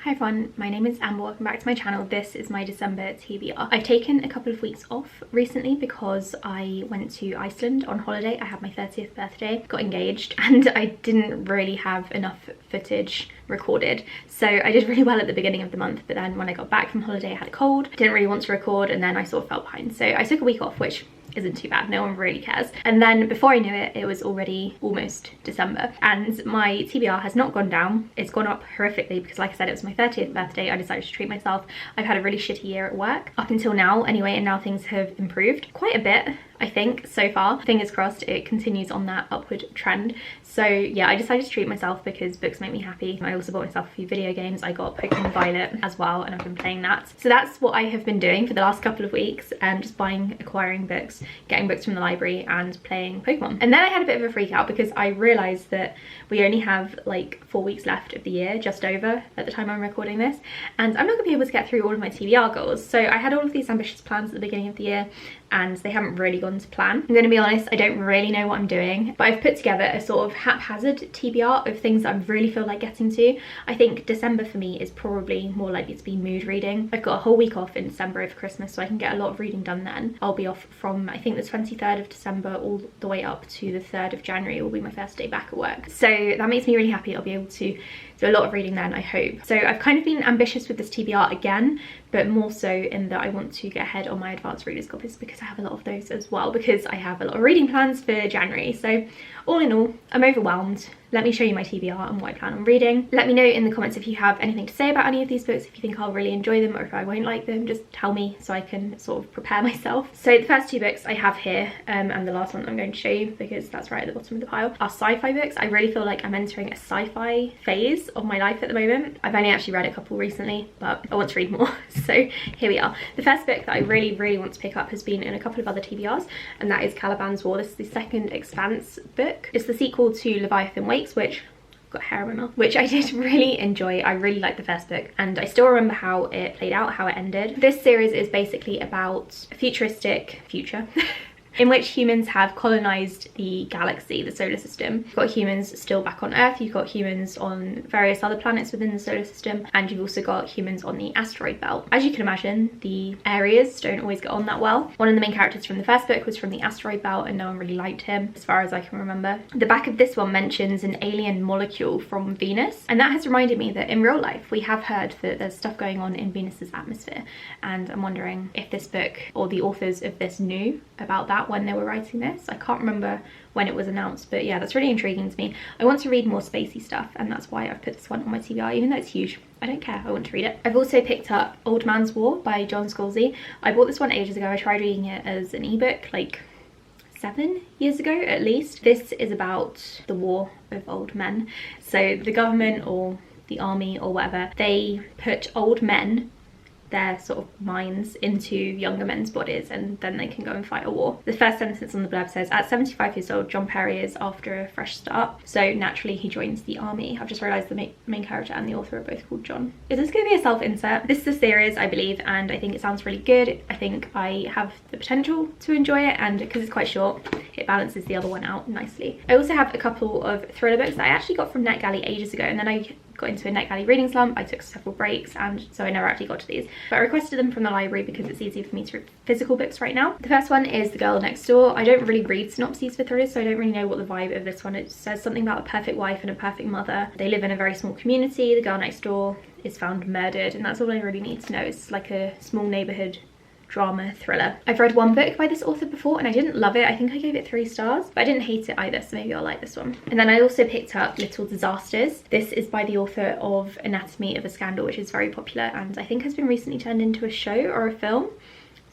Hi everyone, my name is Amber, welcome back to my channel. This is my December TBR. I've taken a couple of weeks off recently because I went to Iceland on holiday. I had my 30th birthday, got engaged, and I didn't really have enough footage recorded. So I did really well at the beginning of the month, but then when I got back from holiday I had a cold, didn't really want to record, and then I sort of fell behind. So I took a week off, which isn't too bad, no one really cares. And then before I knew it, it was already almost December and my TBR has not gone down. It's gone up horrifically because, like I said, it was my 30th birthday. I decided to treat myself. I've had a really shitty year at work up until now anyway, and now things have improved quite a bit, I think, so far. Fingers crossed it continues on that upward trend. So yeah, I decided to treat myself because books make me happy. I also bought myself a few video games. I got Pokemon Violet as well, and I've been playing that. So that's what I have been doing for the last couple of weeks, just acquiring books, getting books from the library and playing Pokemon. And then I had a bit of a freak out because I realised that we only have like 4 weeks left of the year, just over at the time I'm recording this, and I'm not gonna be able to get through all of my TBR goals. So I had all of these ambitious plans at the beginning of the year and they haven't really gone to plan. I'm gonna be honest, I don't really know what I'm doing, but I've put together a sort of haphazard TBR of things that I really feel like getting to. I think December for me is probably more likely to be mood reading. I've got a whole week off in December over Christmas, so I can get a lot of reading done then. I'll be off from, I think, the 23rd of December all the way up to the 3rd of January will be my first day back at work. So that makes me really happy. I'll be able to do a lot of reading then, I hope. So I've kind of been ambitious with this TBR again, but more so in that I want to get ahead on my advanced readers copies because I have a lot of those as well, because I have a lot of reading plans for January. So all in all, I'm overwhelmed. Let me show you my TBR and what I plan on reading. Let me know in the comments if you have anything to say about any of these books, if you think I'll really enjoy them or if I won't like them. Just tell me so I can sort of prepare myself. So the first two books I have here, and the last one I'm going to show you because that's right at the bottom of the pile, are sci-fi books. I really feel like I'm entering a sci-fi phase of my life at the moment. I've only actually read a couple recently, but I want to read more. So here we are. The first book that I really want to pick up has been in a couple of other TBRs, and that is Caliban's War. This is the second Expanse book. It's the sequel to Leviathan Wakes, which got hair in my mouth, which I did really enjoy. I really liked the first book and I still remember how it played out, how it ended. This series is basically about a futuristic future in which humans have colonized the galaxy, the solar system. You've got humans still back on Earth, you've got humans on various other planets within the solar system, and you've also got humans on the asteroid belt. As you can imagine, the areas don't always get on that well. One of the main characters from the first book was from the asteroid belt and no one really liked him, as far as I can remember. The back of this one mentions an alien molecule from Venus, and that has reminded me that in real life we have heard that there's stuff going on in Venus's atmosphere, and I'm wondering if this book or the authors of this knew about that when they were writing this. I can't remember when it was announced, but yeah, that's really intriguing to me. I want to read more spacey stuff, and that's why I've put this one on my TBR, even though it's huge. I don't care, I want to read it. I've also picked up Old Man's War by John Scalzi. I bought this one ages ago. I tried reading it as an ebook like 7 years ago at least. This is about the war of old men. So the government or the army or whatever, they put old men, their sort of minds, into younger men's bodies, and then they can go and fight a war. The first sentence on the blurb says, at 75 years old, John Perry is after a fresh start, so naturally he joins the army. I've just realised the main character and the author are both called John. Is this going to be a self-insert? This is a series, I believe, and I think it sounds really good. I think I have the potential to enjoy it, and because it's quite short, it balances the other one out nicely. I also have a couple of thriller books that I actually got from NetGalley ages ago, and then I got into a NetGalley reading slump. I took several breaks, and so I never actually got to these, but I requested them from the library because it's easier for me to read physical books right now. The first one is The Girl Next Door. I don't really read synopses for thrillers, so I don't really know what the vibe of this one is. It says something about a perfect wife and a perfect mother. They live in a very small community. The girl next door is found murdered, and that's all I really need to know. It's like a small neighborhood drama thriller. I've read one book by this author before and I didn't love it. I think I gave it 3 stars, but I didn't hate it either, so maybe I'll like this one. And then I also picked up Little Disasters. This is by the author of Anatomy of a Scandal, which is very popular and I think has been recently turned into a show or a film.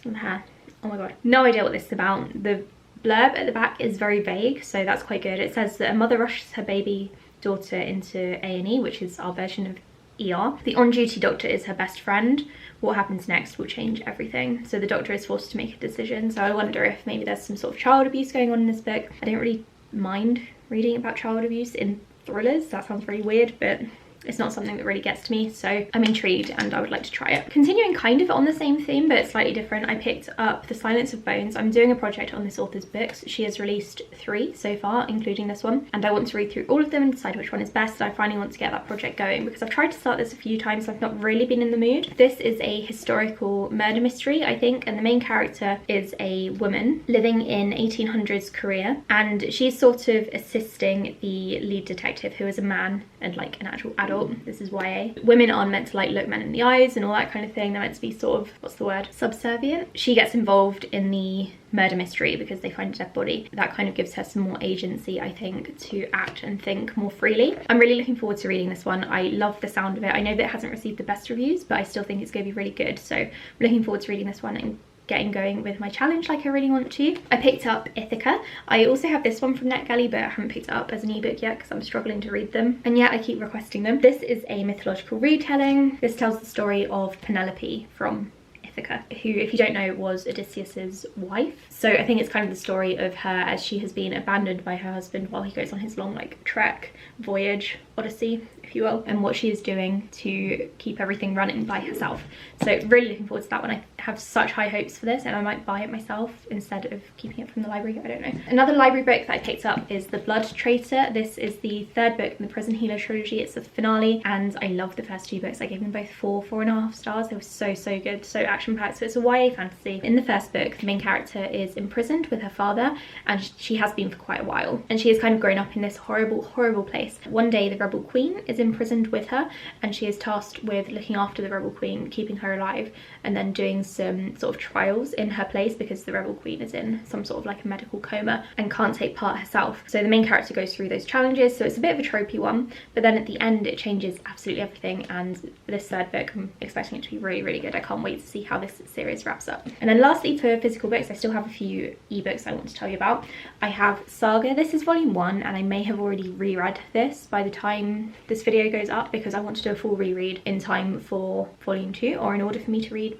Some hair. Oh my god. No idea what this is about. The blurb at the back is very vague, so that's quite good. It says that a mother rushes her baby daughter into A&E, which is our version of ER. The on-duty doctor is her best friend. What happens next will change everything. So the doctor is forced to make a decision. So I wonder if maybe there's some sort of child abuse going on in this book. I don't really mind reading about child abuse in thrillers. That sounds really weird, but It's not something that really gets to me, so I'm intrigued and I would like to try it. Continuing kind of on the same theme but slightly different, I picked up The Silence of Bones. I'm doing a project on this author's books. She has released 3 so far, including this one, and I want to read through all of them and decide which one is best. I finally want to get that project going because I've tried to start this a few times. I've not really been in the mood. This is a historical murder mystery, I think, and the main character is a woman living in 1800s Korea, and she's sort of assisting the lead detective, who is a man and like an actual adult. This is YA. Women aren't meant to like look men in the eyes and all that kind of thing. They're meant to be sort of, what's the word, subservient. She gets involved in the murder mystery because they find a dead body. That kind of gives her some more agency, I think, to act and think more freely. I'm really looking forward to reading this one. I love the sound of it. I know that it hasn't received the best reviews, but I still think it's going to be really good. So I'm looking forward to reading this one and getting going with my challenge like I really want to. I picked up Ithaca. I also have this one from NetGalley, but I haven't picked it up as an ebook yet because I'm struggling to read them, and yet I keep requesting them. This is a mythological retelling. This tells the story of Penelope from Ithaca, who, if you don't know, was Odysseus's wife. So I think it's kind of the story of her as she has been abandoned by her husband while he goes on his long like trek, voyage, odyssey, if you will, and what she is doing to keep everything running by herself. So really looking forward to that one. I have such high hopes for this and I might buy it myself instead of keeping it from the library. I don't know. Another library book that I picked up is The Blood Traitor. This is the 3rd book in the Prison Healer trilogy. It's the finale and I love the first 2 books. I gave them both 4.5 stars. They were so good, so action packed. So it's a YA fantasy. In the first book, the main character is imprisoned with her father, and she has been for quite a while, and she has kind of grown up in this horrible place. One day the rebel queen is imprisoned with her and she is tasked with looking after the rebel queen, keeping her alive, and then doing some sort of trials in her place because the rebel queen is in some sort of like a medical coma and can't take part herself. So the main character goes through those challenges, so it's a bit of a tropey one, but then at the end it changes absolutely everything, and this 3rd book, I'm expecting it to be really good. I can't wait to see how this series wraps up. And then lastly, for physical books, I still have a few ebooks I want to tell you about. I have Saga. This is volume 1 and I may have already reread this by the time this video goes up because I want to do a full reread in time for volume 2, or in order for me to read,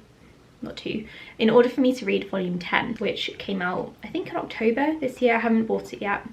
not 2, in order for me to read volume 10, which came out I think in October this year. I haven't bought it yet,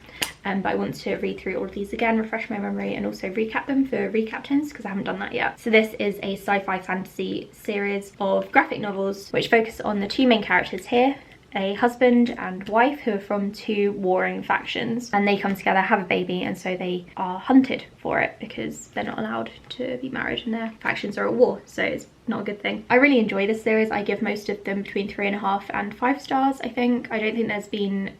but I want to read through all of these again, refresh my memory, and also recap them for recaptains because I haven't done that yet. So this is a sci-fi fantasy series of graphic novels which focus on the 2 main characters here, a husband and wife who are from 2 warring factions, and they come together, have a baby, and so they are hunted for it because they're not allowed to be married and their factions are at war, so it's not a good thing. I really enjoy this series. I give most of them between 3.5 and 5 stars, I think. I don't think there's been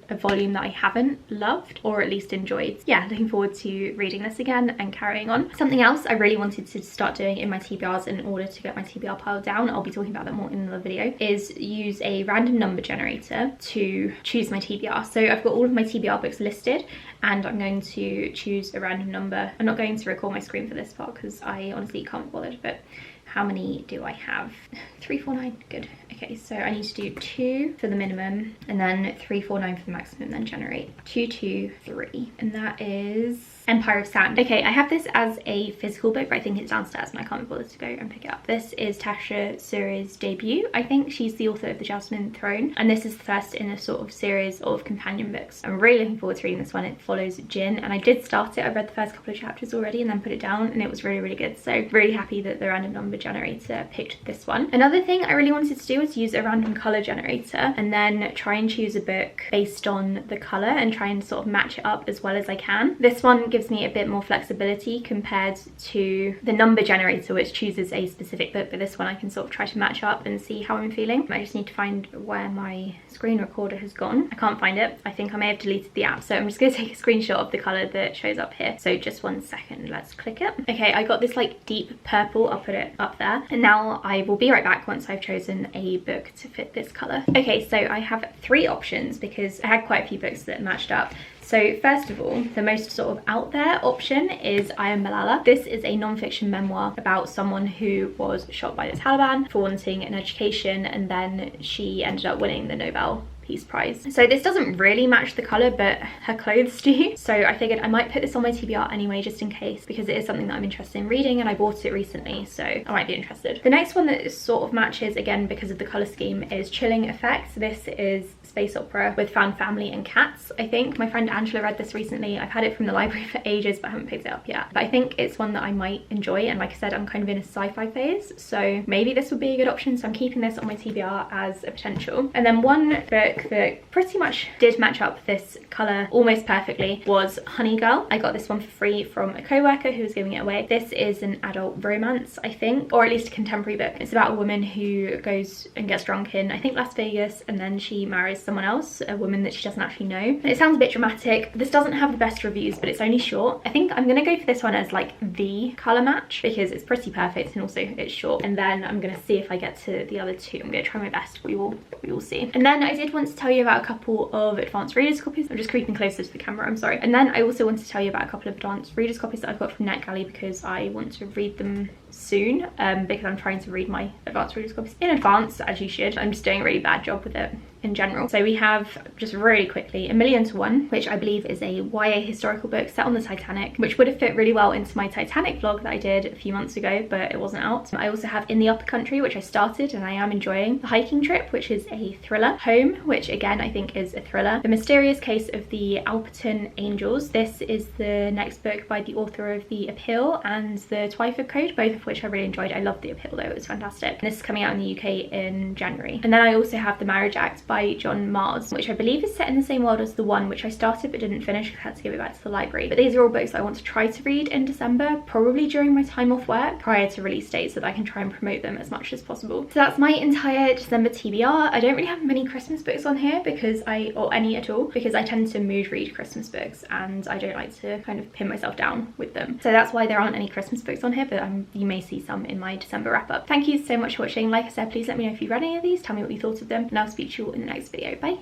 a volume that I haven't loved or at least enjoyed. Yeah, looking forward to reading this again and carrying on. Something else I really wanted to start doing in my TBRs in order to get my TBR pile down, I'll be talking about that more in another video, is use a random number generator to choose my TBR. So I've got all of my TBR books listed and I'm going to choose a random number. I'm not going to record my screen for this part because I honestly can't be bothered, but how many do I have? 349, good. Okay, so I need to do 2 for the minimum and then 349 for the maximum, then generate 223, and that is Empire of Sand. Okay, I have this as a physical book, but I think it's downstairs and I can't be bothered to go and pick it up. This is Tasha Suri's debut. I think she's the author of The Jasmine Throne, and this is the first in a sort of series of companion books. I'm really looking forward to reading this one. It follows Jin, and I did start it. I read the first couple of chapters already and then put it down, and it was really good. So really happy that the random number generator picked this one. Another thing I really wanted to do was use a random color generator and then try and choose a book based on the color and try and sort of match it up as well as I can. This one gives me a bit more flexibility compared to the number generator, which chooses a specific book, but this one I can sort of try to match up and see how I'm feeling. I just need to find where my screen recorder has gone. I can't find it. I think I may have deleted the app, so I'm just going to take a screenshot of the color that shows up here. So just 1 second, let's click it. Okay, I got this like deep purple. I'll put it up there, and now I will be right back once I've chosen a book to fit this color. Okay, so I have 3 options because I had quite a few books that matched up. So first of all, the most sort of out there option is I Am Malala. This is a non-fiction memoir about someone who was shot by the Taliban for wanting an education, and then she ended up winning the Nobel piece price. So this doesn't really match the colour, but her clothes do. So I figured I might put this on my TBR anyway, just in case, because it is something that I'm interested in reading and I bought it recently, so I might be interested. The next one that sort of matches, again because of the colour scheme, is Chilling Effects. This is space opera with found family and cats, I think. My friend Angela read this recently. I've had it from the library for ages but haven't picked it up yet. But I think it's one that I might enjoy, and like I said, I'm kind of in a sci-fi phase, so maybe this would be a good option, so I'm keeping this on my TBR as a potential. And then one book that pretty much did match up this colour almost perfectly was Honey Girl. I got this one for free from a co-worker who was giving it away. This is an adult romance, I think, or at least a contemporary book. It's about a woman who goes and gets drunk in, I think, Las Vegas, and then she marries someone else, a woman that she doesn't actually know. And it sounds a bit dramatic. This doesn't have the best reviews, but it's only short. I think I'm gonna go for this one as like the colour match because it's pretty perfect and also it's short. And then I'm gonna see if I get to the other two. I'm gonna try my best. We will see. And then I did want to tell you about a couple of advanced readers copies. I'm just creeping closer to the camera, I'm sorry. And then I also want to tell you about a couple of advanced readers copies that I've got from NetGalley because I want to read them soon, because I'm trying to read my advanced readers copies in advance, as you should. I'm just doing a really bad job with it in general. So we have, just really quickly, A Million to One, which I believe is a YA historical book set on the Titanic, which would have fit really well into my Titanic vlog that I did a few months ago, but it wasn't out. I also have In the Upper Country, which I started and I am enjoying. The Hiking Trip, which is a thriller. Home, which again I think is a thriller. The Mysterious Case of the Alperton Angels. This is the next book by the author of The Appeal and the Twyford Code, both of which I really enjoyed. I loved The Appeal though, it was fantastic. And this is coming out in the UK in January. And then I also have The Marriage Act by John Mars, which I believe is set in the same world as The One, which I started but didn't finish because I had to give it back to the library. But these are all books I want to try to read in December, probably during my time off work prior to release date, so that I can try and promote them as much as possible. So that's my entire December TBR. I don't really have many Christmas books on here because or any at all, because I tend to mood read Christmas books and I don't like to kind of pin myself down with them. So that's why there aren't any Christmas books on here, but you may see some in my December wrap up. Thank you so much for watching. Like I said, please let me know if you've read any of these, tell me what you thought of them, and I'll speak to you all in the next video. Bye.